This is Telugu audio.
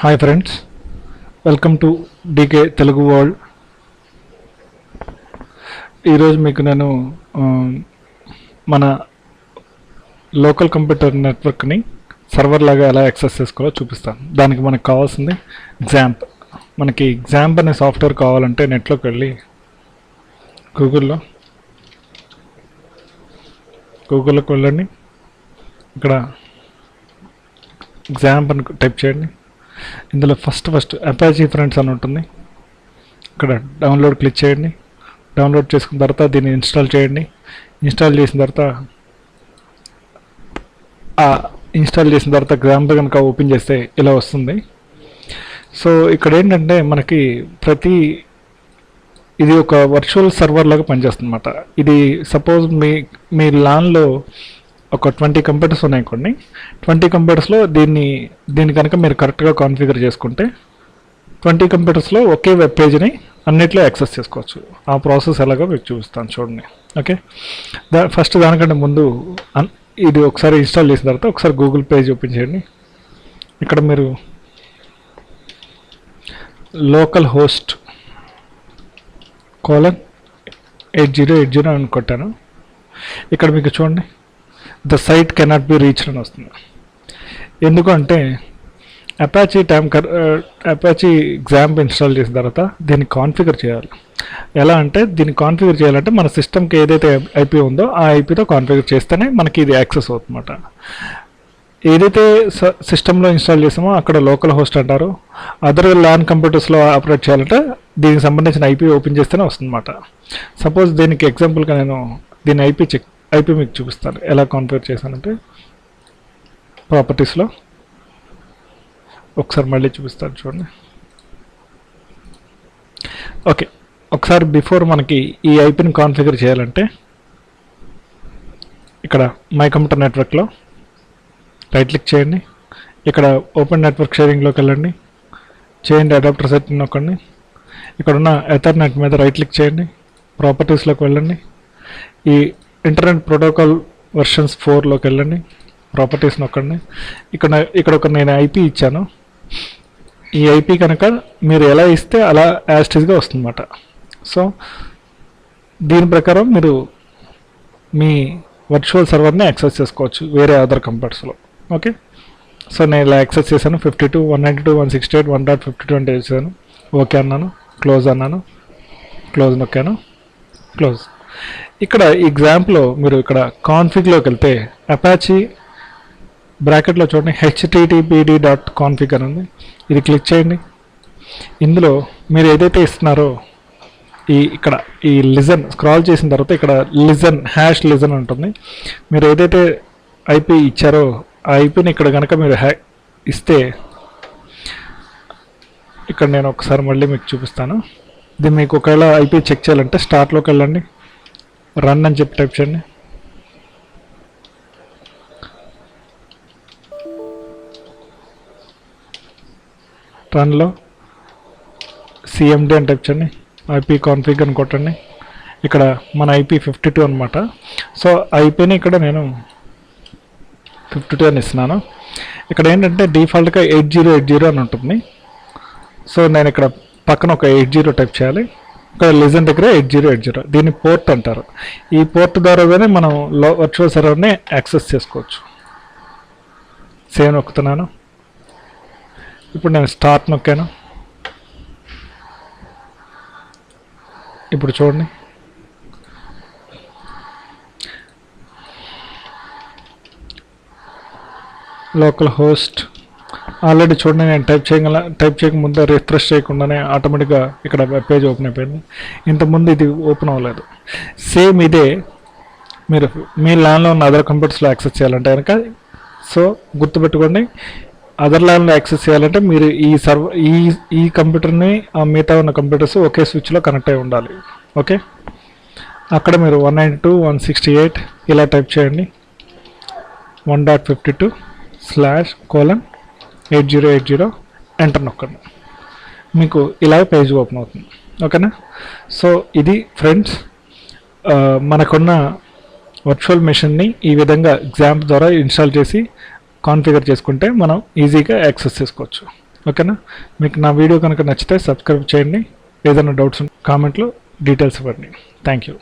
Hi friends, welcome to DK Telugu world. ఈరోజు మీకు నేను మన లోకల్ కంప్యూటర్ నెట్వర్క్ని సర్వర్ లాగా ఎలా యాక్సెస్ చేసుకోవాలో చూపిస్తాను. దానికి మనకు కావాల్సింది XAMPP. మనకి XAMPP అనే సాఫ్ట్వేర్ కావాలంటే నెట్లోకి వెళ్ళి గూగుల్లోకి వెళ్ళండి. ఇక్కడ XAMPP అని టైప్ చేయండి. ఇందులో ఫస్ట్ అపాచీ ఫ్రెండ్స్ అని ఉంటుంది. ఇక్కడ డౌన్లోడ్ క్లిక్ చేయండి. డౌన్లోడ్ చేసుకున్న తర్వాత దీన్ని ఇన్స్టాల్ చేయండి. ఇన్స్టాల్ చేసిన తర్వాత XAMPP కనుక ఓపెన్ చేస్తే ఇలా వస్తుంది. సో ఇక్కడ ఏంటంటే మనకి ఇది ఒక వర్చువల్ సర్వర్ లాగా పనిచేస్తుంది అన్నమాట. ఇది సపోజ్ మీ లాన్లో ఒక 20 కంప్యూటర్స్ ఉన్నాయి. 20 కంప్యూటర్స్లో దీన్ని కనుక మీరు కరెక్ట్గా కాన్ఫిగర్ చేసుకుంటే 20 కంప్యూటర్స్లో ఒకే వెబ్ పేజ్ని అన్నిట్లో యాక్సెస్ చేసుకోవచ్చు. ఆ ప్రాసెస్ ఎలాగో మీకు చూపిస్తాను, చూడండి. ఓకే, ఫస్ట్ దానికంటే ముందు ఇది ఒకసారి ఇన్స్టాల్ చేసిన తర్వాత ఒకసారి గూగుల్ పేజ్ ఓపెన్ చేయండి. ఇక్కడ మీరు లోకల్ హోస్ట్ :8080 అని కొట్టాను. ఇక్కడ మీకు చూడండి, the site cannot be reached అని వస్తుంది. ఎందుకంటే అపాచీ XAMPP ఇన్స్టాల్ చేసిన తర్వాత దీన్ని కాన్ఫిగర్ చేయాలి. ఎలా అంటే దీన్ని కాన్ఫిగర్ చేయాలంటే మన సిస్టమ్కి ఏదైతే ఐపీ ఉందో ఆ ఐపీతో కాన్ఫిగర్ చేస్తేనే మనకి ఇది యాక్సెస్ అవుతుందన్నమాట. ఏదైతే సిస్టంలో ఇన్స్టాల్ చేసామో అక్కడ లోకల్ హోస్ట్ అంటారు. అదర్ ల్యాన్ కంప్యూటర్స్లో ఆపరేట్ చేయాలంటే దీనికి సంబంధించిన ఐపీ ఓపెన్ చేస్తేనే వస్తుందన్నమాట. సపోజ్ దీనికి ఎగ్జాంపుల్గా నేను దీని ఐపీ మీకు చూపిస్తాను. ఎలా కాన్ఫిగర్ చేశానంటే ప్రాపర్టీస్లో ఒకసారి మళ్ళీ చూపిస్తాను, చూడండి. ఓకే, ఒకసారి బిఫోర్ మనకి ఈ ఐపీని కాన్ఫిగర్ చేయాలంటే ఇక్కడ మై కంప్యూటర్ నెట్వర్క్లో రైట్ క్లిక్ చేయండి. ఇక్కడ ఓపెన్ నెట్వర్క్ షేరింగ్లోకి వెళ్ళండి. చేయండి అడాప్టర్ సెట్ నొక్కండి. ఇక్కడ ఉన్న ఎథర్నెట్ మీద రైట్ క్లిక్ చేయండి. ప్రాపర్టీస్లోకి వెళ్ళండి. ఈ ఇంటర్నెట్ ప్రోటోకాల్ వర్షన్స్ 4లోకి వెళ్ళండి. ప్రాపర్టీస్ నొక్కండి. ఇక్కడ ఒక నేను ఐపీ ఇచ్చాను. ఈ ఐపీ కనుక మీరు ఎలా ఇస్తే అలా యాస్టీస్గా వస్తుందన్నమాట. సో దీని ప్రకారం మీరు మీ వర్చువల్ సర్వర్ని యాక్సెస్ చేసుకోవచ్చు వేరే అదర్ కంప్యూటర్స్లో. ఓకే, సో నేను ఇలా యాక్సెస్ చేశాను. 52, 192, 168, 1.52 అంటే చేశాను. ఓకే అన్నాను, క్లోజ్ అన్నాను, క్లోజ్ నొక్కాను, క్లోజ్. ఇక్కడ ఎగ్జాంపుల్లో మీరు ఇక్కడ కాన్ఫిగ్లోకి వెళ్తే అపాచీ బ్రాకెట్లో చూడండి httpd.config అని ఉంది. ఇది క్లిక్ చేయండి. ఇందులో మీరు ఏదైతే ఇస్తున్నారో ఇక్కడ ఈ లిజన్ స్క్రాల్ చేసిన తర్వాత ఇక్కడ లిజన్ ఉంటుంది. మీరు ఏదైతే ఐపీ ఇచ్చారో ఆ ఐపీని ఇక్కడ కనుక మీరు ఇస్తే ఇక్కడ నేను ఒకసారి మళ్ళీ మీకు చూపిస్తాను. ఇది మీకు ఒకవేళ ఐపీ చెక్ చేయాలంటే స్టార్ట్లోకి వెళ్ళండి, రన్ అని చెప్పి టైప్ చేయండి. రన్లో CMD అని టైప్ చేయండి. ఐపీ కాన్ఫిగ్ అని కొట్టండి. ఇక్కడ మన ఐపీ 52 అనమాట. సో ఐపీని ఇక్కడ నేను 52 అని ఇస్తున్నాను. ఇక్కడ ఏంటంటే డిఫాల్ట్గా 8080 అని ఉంటుంది. సో నేను ఇక్కడ పక్కన ఒక 80 టైప్ చేయాలి. ఇక్కడ లిజన్ దగ్గర 8080 దీన్ని పోర్ట్ అంటారు. ఈ పోర్ట్ ద్వారానే మనం వర్చువల్ సర్వర్ని యాక్సెస్ చేసుకోవచ్చు. సేవ్ నొక్కుతున్నాను. ఇప్పుడు నేను స్టార్ట్ నొక్కాను. ఇప్పుడు చూడండి, లోకల్ హోస్ట్ ఆల్రెడీ చూడండి. నేను టైప్ చేయకముందే రిఫ్రెష్ చేయకుండానే ఆటోమేటిక్గా ఇక్కడ వెబ్ పేజ్ ఓపెన్ అయిపోయింది. ఇంతకుముందు ఇది ఓపెన్ అవ్వలేదు. సేమ్ ఇదే మీరు మీ ల్యాన్లో ఉన్న అదర్ కంప్యూటర్స్లో యాక్సెస్ చేయాలంటే కనుక, సో గుర్తుపెట్టుకోండి, అదర్ ల్యాన్లో యాక్సెస్ చేయాలంటే మీరు ఈ కంప్యూటర్ని మిగతా ఉన్న కంప్యూటర్స్ ఒకే స్విచ్లో కనెక్ట్ అయి ఉండాలి. ఓకే, అక్కడ మీరు 192, 168 ఇలా టైప్ చేయండి. 1.52/:8080 ఎంటర్ నొక్కండి. మీకు ఇలా పేజ్ ఓపెన్ అవుతుంది. ఓకేనా? సో ఇది ఫ్రెండ్స్, మనకున్న వర్చువల్ మెషిన్ని ఈ విధంగా XAMPP ద్వారా ఇన్స్టాల్ చేసి కాన్ఫిగర్ చేసుకుంటే మనం ఈజీగా యాక్సెస్ చేసుకోవచ్చు. ఓకేనా? మీకు నా వీడియో కనుక నచ్చితే సబ్స్క్రైబ్ చేయండి. ఏదైనా డౌట్స్ కామెంట్లో డీటెయిల్స్ ఇవ్వండి. Thank you.